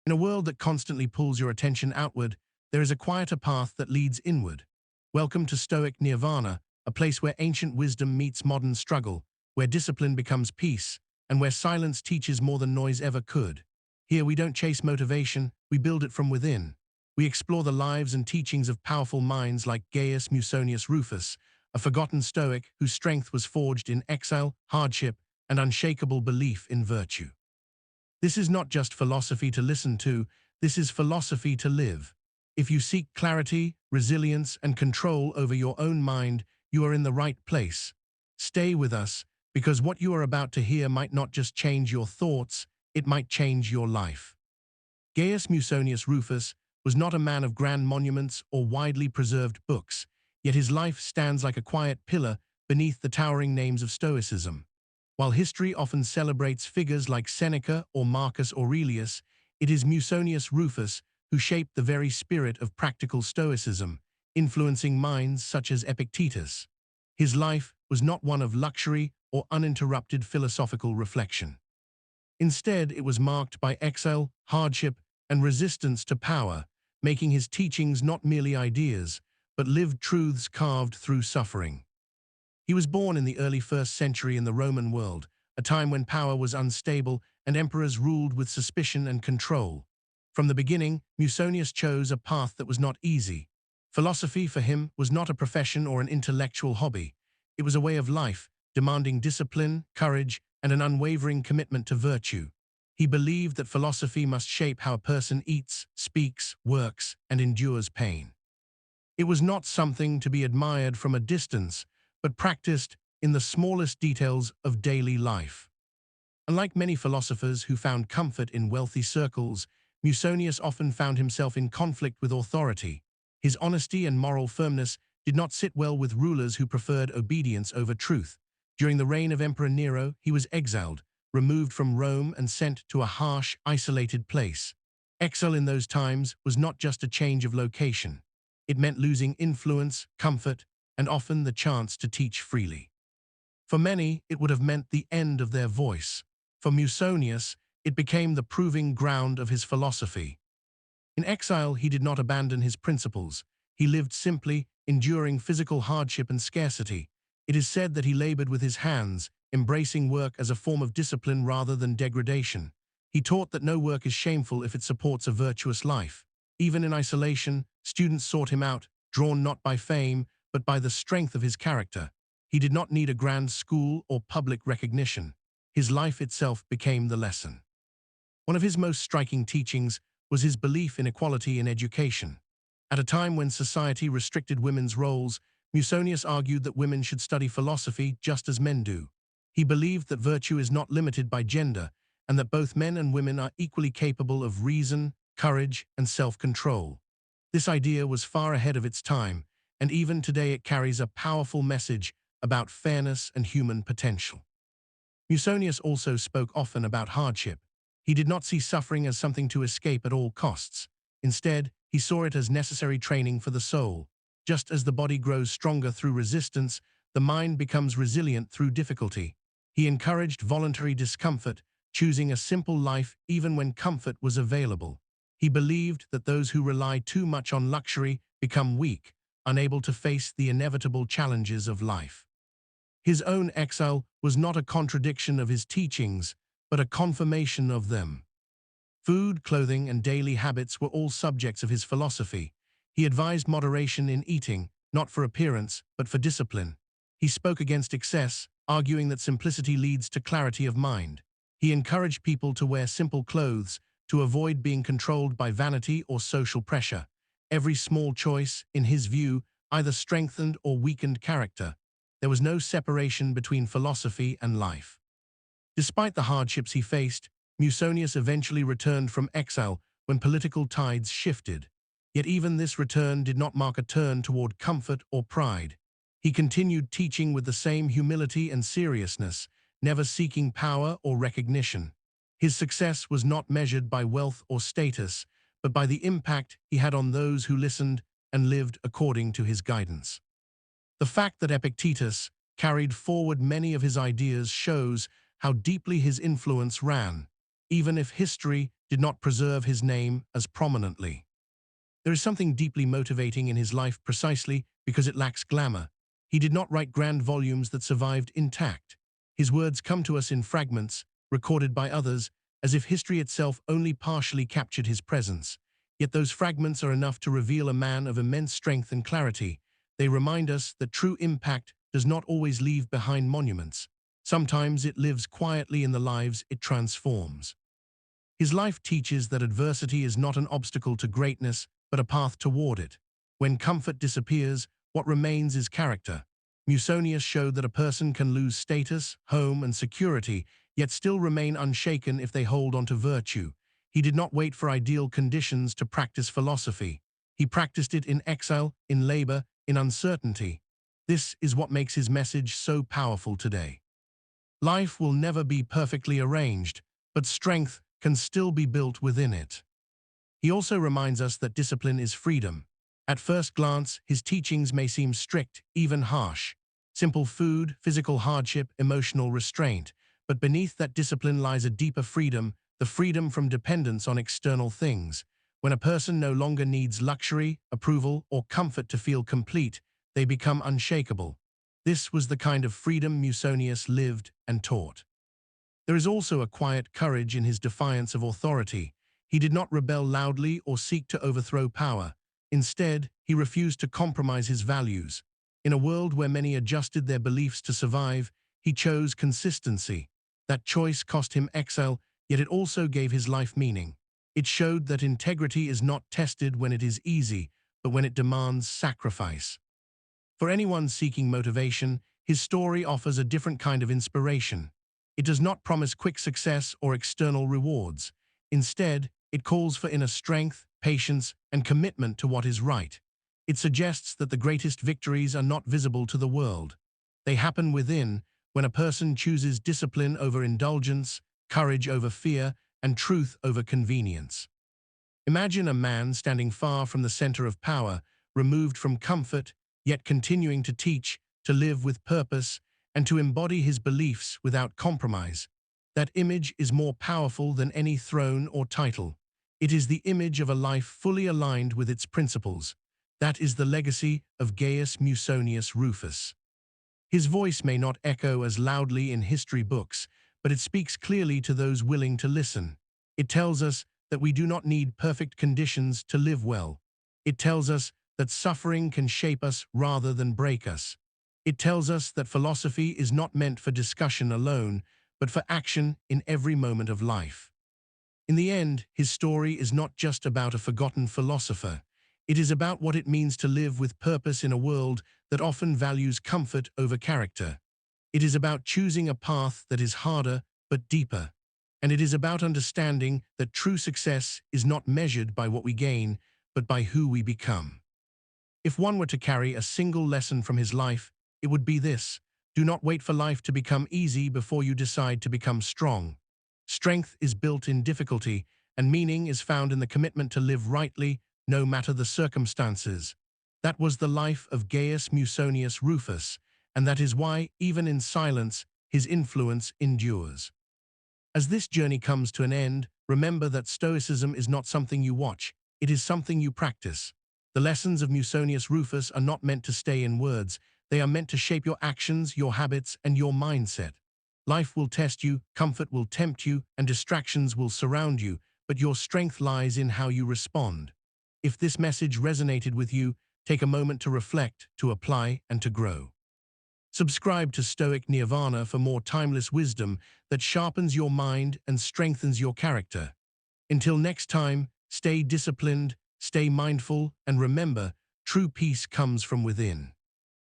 In a world that constantly pulls your attention outward, there is a quieter path that leads inward. Welcome to Stoic Nirvana, a place where ancient wisdom meets modern struggle, where discipline becomes peace, and where silence teaches more than noise ever could. Here we don't chase motivation, we build it from within. We explore the lives and teachings of powerful minds like Gaius Musonius Rufus, a forgotten Stoic whose strength was forged in exile, hardship, and unshakable belief in virtue. This is not just philosophy to listen to, this is philosophy to live. If you seek clarity, resilience, and control over your own mind, you are in the right place. Stay with us, because what you are about to hear might not just change your thoughts, it might change your life. Gaius Musonius Rufus was not a man of grand monuments or widely preserved books, yet his life stands like a quiet pillar beneath the towering names of Stoicism. While history often celebrates figures like Seneca or Marcus Aurelius, it is Musonius Rufus who shaped the very spirit of practical Stoicism, influencing minds such as Epictetus. His life was not one of luxury or uninterrupted philosophical reflection. Instead, it was marked by exile, hardship, and resistance to power, making his teachings not merely ideas, but lived truths carved through suffering. He was born in the early 1st century in the Roman world, a time when power was unstable and emperors ruled with suspicion and control. From the beginning, Musonius chose a path that was not easy. Philosophy for him was not a profession or an intellectual hobby. It was a way of life, demanding discipline, courage, and an unwavering commitment to virtue. He believed that philosophy must shape how a person eats, speaks, works, and endures pain. It was not something to be admired from a distance, but practiced in the smallest details of daily life. Unlike many philosophers who found comfort in wealthy circles, Musonius often found himself in conflict with authority. His honesty and moral firmness did not sit well with rulers who preferred obedience over truth. During the reign of Emperor Nero, he was exiled, removed from Rome and sent to a harsh, isolated place. Exile in those times was not just a change of location. It meant losing influence, comfort, and often the chance to teach freely. For many, it would have meant the end of their voice. For Musonius, it became the proving ground of his philosophy. In exile, he did not abandon his principles. He lived simply, enduring physical hardship and scarcity. It is said that he labored with his hands, embracing work as a form of discipline rather than degradation. He taught that no work is shameful if it supports a virtuous life. Even in isolation, students sought him out, drawn not by fame, but by the strength of his character. He did not need a grand school or public recognition. His life itself became the lesson. One of his most striking teachings was his belief in equality in education. At a time when society restricted women's roles, Musonius argued that women should study philosophy just as men do. He believed that virtue is not limited by gender, and that both men and women are equally capable of reason, courage, and self-control. This idea was far ahead of its time, and even today it carries a powerful message about fairness and human potential. Musonius also spoke often about hardship. He did not see suffering as something to escape at all costs. Instead, he saw it as necessary training for the soul. Just as the body grows stronger through resistance, the mind becomes resilient through difficulty. He encouraged voluntary discomfort, choosing a simple life even when comfort was available. He believed that those who rely too much on luxury become weak, unable to face the inevitable challenges of life. His own exile was not a contradiction of his teachings, but a confirmation of them. Food, clothing, and daily habits were all subjects of his philosophy. He advised moderation in eating, not for appearance, but for discipline. He spoke against excess, arguing that simplicity leads to clarity of mind. He encouraged people to wear simple clothes, to avoid being controlled by vanity or social pressure. Every small choice, in his view, either strengthened or weakened character. There was no separation between philosophy and life. Despite the hardships he faced, Musonius eventually returned from exile when political tides shifted. Yet even this return did not mark a turn toward comfort or pride. He continued teaching with the same humility and seriousness, never seeking power or recognition. His success was not measured by wealth or status, but by the impact he had on those who listened and lived according to his guidance. The fact that Epictetus carried forward many of his ideas shows how deeply his influence ran. even if history did not preserve his name as prominently. There is something deeply motivating in his life precisely because it lacks glamour. He did not write grand volumes that survived intact. His words come to us in fragments, recorded by others, as if history itself only partially captured his presence. Yet those fragments are enough to reveal a man of immense strength and clarity. They remind us that true impact does not always leave behind monuments. Sometimes it lives quietly in the lives it transforms. His life teaches that adversity is not an obstacle to greatness, but a path toward it. When comfort disappears, what remains is character. Musonius showed that a person can lose status, home, and security, yet still remain unshaken if they hold on to virtue. He did not wait for ideal conditions to practice philosophy. He practiced it in exile, in labor, in uncertainty. This is what makes his message so powerful today. Life will never be perfectly arranged, but strength can still be built within it. He also reminds us that discipline is freedom. At first glance, his teachings may seem strict, even harsh. Simple food, physical hardship, emotional restraint. But beneath that discipline lies a deeper freedom, the freedom from dependence on external things. When a person no longer needs luxury, approval, or comfort to feel complete, they become unshakable. This was the kind of freedom Musonius lived and taught. There is also a quiet courage in his defiance of authority. He did not rebel loudly or seek to overthrow power. Instead, he refused to compromise his values. In a world where many adjusted their beliefs to survive, he chose consistency. That choice cost him exile, yet it also gave his life meaning. It showed that integrity is not tested when it is easy, but when it demands sacrifice. For anyone seeking motivation, his story offers a different kind of inspiration. It does not promise quick success or external rewards. Instead, it calls for inner strength, patience, and commitment to what is right. It suggests that the greatest victories are not visible to the world. They happen within, when a person chooses discipline over indulgence, courage over fear, and truth over convenience. Imagine a man standing far from the center of power, removed from comfort, yet continuing to teach, to live with purpose, and to embody his beliefs without compromise. That image is more powerful than any throne or title. It is the image of a life fully aligned with its principles. That is the legacy of Gaius Musonius Rufus. His voice may not echo as loudly in history books, but it speaks clearly to those willing to listen. It tells us that we do not need perfect conditions to live well. It tells us that suffering can shape us rather than break us. It tells us that philosophy is not meant for discussion alone, but for action in every moment of life. In the end, his story is not just about a forgotten philosopher. It is about what it means to live with purpose in a world that often values comfort over character. It is about choosing a path that is harder but deeper. And it is about understanding that true success is not measured by what we gain, but by who we become. If one were to carry a single lesson from his life, it would be this: do not wait for life to become easy before you decide to become strong. Strength is built in difficulty, and meaning is found in the commitment to live rightly, no matter the circumstances. That was the life of Gaius Musonius Rufus, and that is why, even in silence, his influence endures. As this journey comes to an end, remember that Stoicism is not something you watch, it is something you practice. The lessons of Musonius Rufus are not meant to stay in words, they are meant to shape your actions, your habits, and your mindset. Life will test you, comfort will tempt you, and distractions will surround you, but your strength lies in how you respond. If this message resonated with you, take a moment to reflect, to apply, and to grow. Subscribe to Stoic Nirvana for more timeless wisdom that sharpens your mind and strengthens your character. Until next time, stay disciplined, stay mindful, and remember, true peace comes from within.